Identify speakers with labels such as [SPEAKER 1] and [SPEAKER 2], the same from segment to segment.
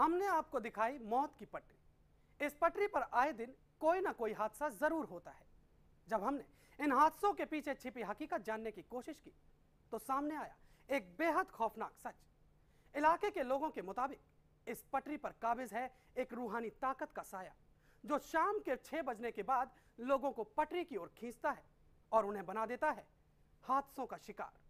[SPEAKER 1] हमने आपको दिखाई मौत की पटरी। इस पटरी पर आए दिन कोई ना कोई हादसा जरूर होता है। जब हमने इन हादसों के पीछे छिपी हकीकत जानने की कोशिश की तो सामने आया एक बेहद खौफनाक सच। इलाके के लोगों के मुताबिक इस पटरी पर काबिज है एक रूहानी ताकत का साया, जो शाम के 6 बजने के बाद लोगों को पटरी की ओर खींचता है और उन्हें बना देता है हादसों का शिकार।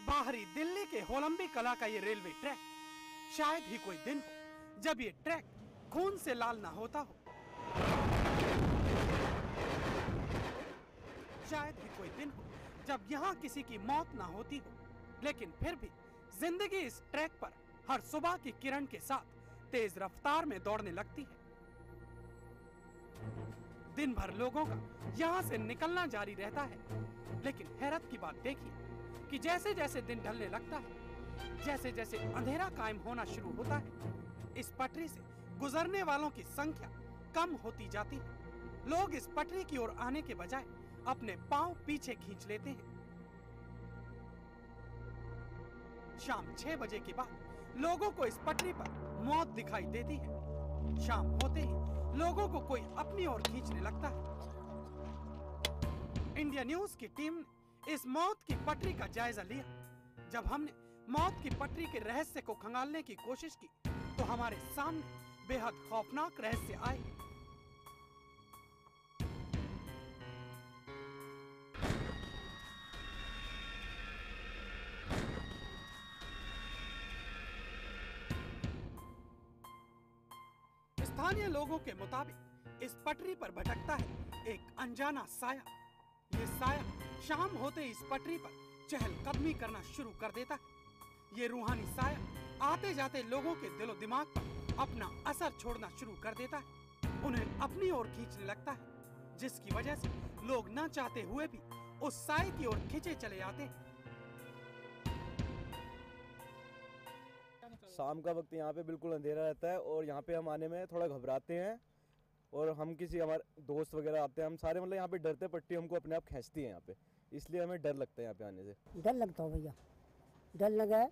[SPEAKER 1] बाहरी दिल्ली के होलंबी कला का ये रेलवे ट्रैक, शायद ही कोई दिन हो जब ये ट्रैक खून से लाल ना होता हो। शायद ही कोई दिन हो जब यहाँ किसी की मौत ना होती हो, लेकिन फिर भी जिंदगी इस ट्रैक पर हर सुबह की किरण के साथ तेज रफ्तार में दौड़ने लगती है। दिन भर लोगों का यहाँ से निकलना जारी रहता है, लेकिन हैरत की बात देखिए कि जैसे जैसे दिन ढलने लगता है, जैसे जैसे अंधेरा कायम होना शुरू होता है, इस पटरी से गुजरने वालों की संख्या कम होती जाती है। लोग इस पटरी की ओर आने के बजाय अपने पांव पीछे खींच लेते हैं। शाम 6 बजे के बाद लोगों को इस पटरी पर मौत दिखाई देती है। शाम होते ही लोगों को कोई अपनी ओर खींचने लगता है। इंडिया न्यूज की टीम ने इस मौत की पटरी का जायजा लिया। जब हमने मौत की पटरी के रहस्य को खंगालने की कोशिश की तो हमारे सामने बेहद खौफनाक रहस्य आए। स्थानीय लोगों के मुताबिक इस पटरी पर भटकता है एक अनजाना साया। ये साया शाम होते इस पटरी पर चहलकदमी करना शुरू कर देता है। ये रूहानी साया आते जाते लोगों के दिलो दिमाग पर अपना असर छोड़ना शुरू कर देता है, उन्हें अपनी ओर खींचने लगता है, जिसकी वजह से लोग न चाहते हुए भी उस साए की ओर खींचे चले आते हैं।
[SPEAKER 2] शाम का वक्त यहाँ पे बिल्कुल अंधेरा रहता है और यहाँ पे हम आने में थोड़ा घबराते हैं, और हम किसी हमारे दोस्त वगैरह आते हैं, हम सारे मतलब यहाँ पे डरते, पट्टी हमको अपने आप खींचती है यहाँ पे, इसलिए हमें डर लगता है यहाँ पे आने से।
[SPEAKER 3] डर लगता हो भैया, डर लगा है।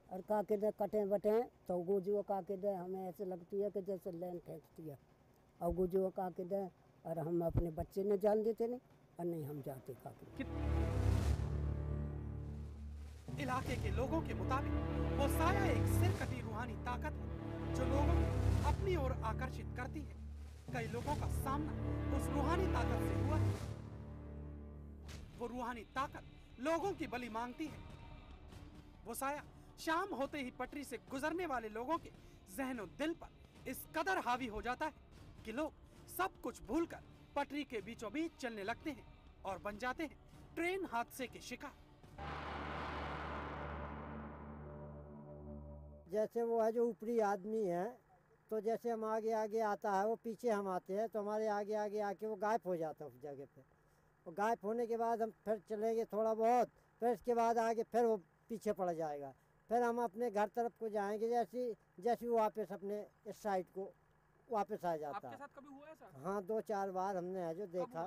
[SPEAKER 3] और काके दे कटे बटे तो गुजो काके दे हमें ऐसे लगती है कि जैसे लाइन खींचती है, और गुजो काके दे और हम अपने बच्चे ने जान देते नहीं और नहीं हम जाते काके।
[SPEAKER 1] इलाके के लोगों के मुताबिक वो साया एक सिरकटी रूहानी ताकत है जो लोगों को अपनी ओर आकर्षित करती है। कई लोगों का सामना उस रूहानी ताकत से हुआ है। वो रूहानी ताकत लोगों की बलि मांगती है। वो साया शाम होते ही पटरी से गुजरने वाले लोगों के जहनो दिल पर इस कदर हावी हो जाता है कि लोग सब कुछ भूलकर पटरी के बीचों बीच चलने लगते हैं और बन जाते हैं ट्रेन हादसे के शिकार।
[SPEAKER 3] जैसे वो है जो ऊपरी आदमी है, तो जैसे हम आगे आगे आता है वो पीछे हम आते हैं, तो हमारे आगे आगे आके वो गायब हो जाता है उस जगह पे। और गायब होने के बाद हम फिर चलेंगे थोड़ा बहुत, फिर इसके बाद आगे फिर वो पीछे पड़ जाएगा, फिर हम अपने घर तरफ को जाएंगे। जैसे वो वापस अपने इस साइड को वापस आ जाता है।
[SPEAKER 4] आपके साथ कभी हुआ ऐसा?
[SPEAKER 3] हाँ, 2-4 बार हमने है जो देखा।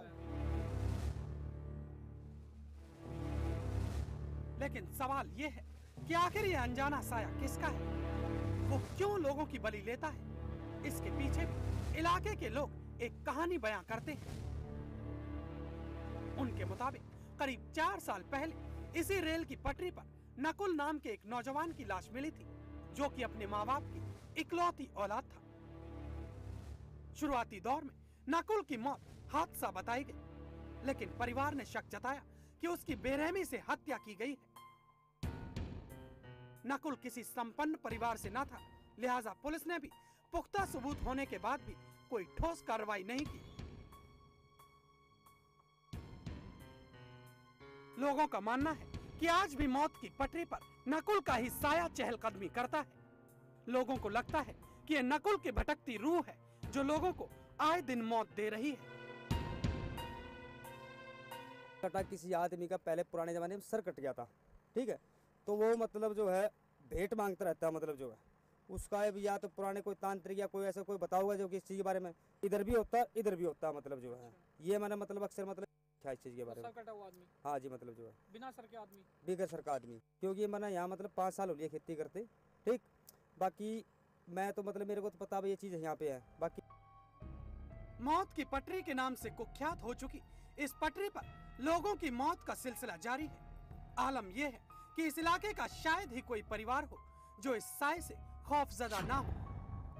[SPEAKER 1] लेकिन सवाल ये है कि आखिर ये अनजाना साया किसका है? वो क्यों लोगों की बलि लेता है? इसके पीछे भी इलाके के लोग एक कहानी बयां करते हैं। उनके मुताबिक करीब 4 साल पहले इसी रेल की पटरी पर नकुल नाम के एक नौजवान की लाश मिली थी, जो कि अपने माँ बाप की इकलौती औलाद था। शुरुआती दौर में नकुल की मौत हादसा बताई गई, लेकिन परिवार ने शक जताया कि उसकी बेरहमी से हत्या की गई है। नकुल किसी संपन्न परिवार से न था, लिहाजा पुलिस ने भी पुख्ता सबूत होने के बाद भी कोई ठोस कार्रवाई नहीं की। लोगों का मानना है कि आज भी मौत की पटरी पर नकुल का ही साया चहलकदमी करता है। लोगों को लगता है कि यह नकुल की भटकती रूह है जो लोगों को आए दिन मौत दे रही है।
[SPEAKER 4] कटा किसी आदमी का पहले पुराने ज़माने में सर कट गया था, ठीक है, तो वो मतलब जो है भेंट मांगता रहता है, मतलब जो है उसका या तो पुराने कोई तांत्रिक या कोई ऐसा कोई बताओगा जो कि इस चीज़ के बारे में इधर भी होता है इधर भी होता है, मतलब जो है ये मैंने मतलब अक्सर मतलब क्या इस चीज़ के बारे में।
[SPEAKER 5] सर कटा हुआ आदमी,
[SPEAKER 4] हाँ जी, मतलब जो है
[SPEAKER 5] बिना सर के आदमी।
[SPEAKER 4] बिगर सर का आदमी, क्योंकि मैंने यहाँ मतलब 5 साल हो लिए खेती करते, ठीक, बाकी मैं तो मतलब मेरे को तो पता भाई ये चीज़ यहाँ पे है। बाकी
[SPEAKER 1] मौत की पटरी के नाम से कुख्यात हो चुकी इस पटरी पर लोगों की मौत का सिलसिला जारी है। आलम यह है कि इस इलाके का शायद ही कोई परिवार हो जो इस साए से खौफजदा ना हो,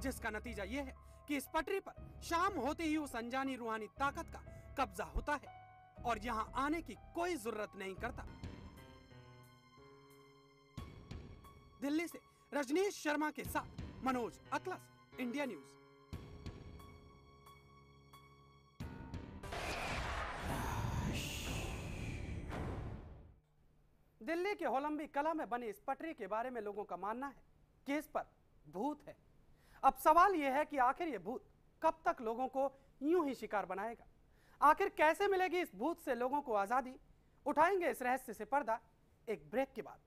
[SPEAKER 1] जिसका नतीजा यह है कि इस पटरी पर शाम होते ही उस अनजानी रूहानी ताकत का कब्जा होता है और यहां आने की कोई जरूरत नहीं करता। दिल्ली से रजनीश शर्मा के साथ मनोज अकलस, इंडिया न्यूज। दिल्ली के होलंबी कला में बनी इस पटरी के बारे में लोगों का मानना है कि इस पर भूत है। अब सवाल यह है कि आखिर यह भूत कब तक लोगों को यूं ही शिकार बनाएगा? आखिर कैसे मिलेगी इस भूत से लोगों को आजादी? उठाएंगे इस रहस्य से पर्दा एक ब्रेक के बाद।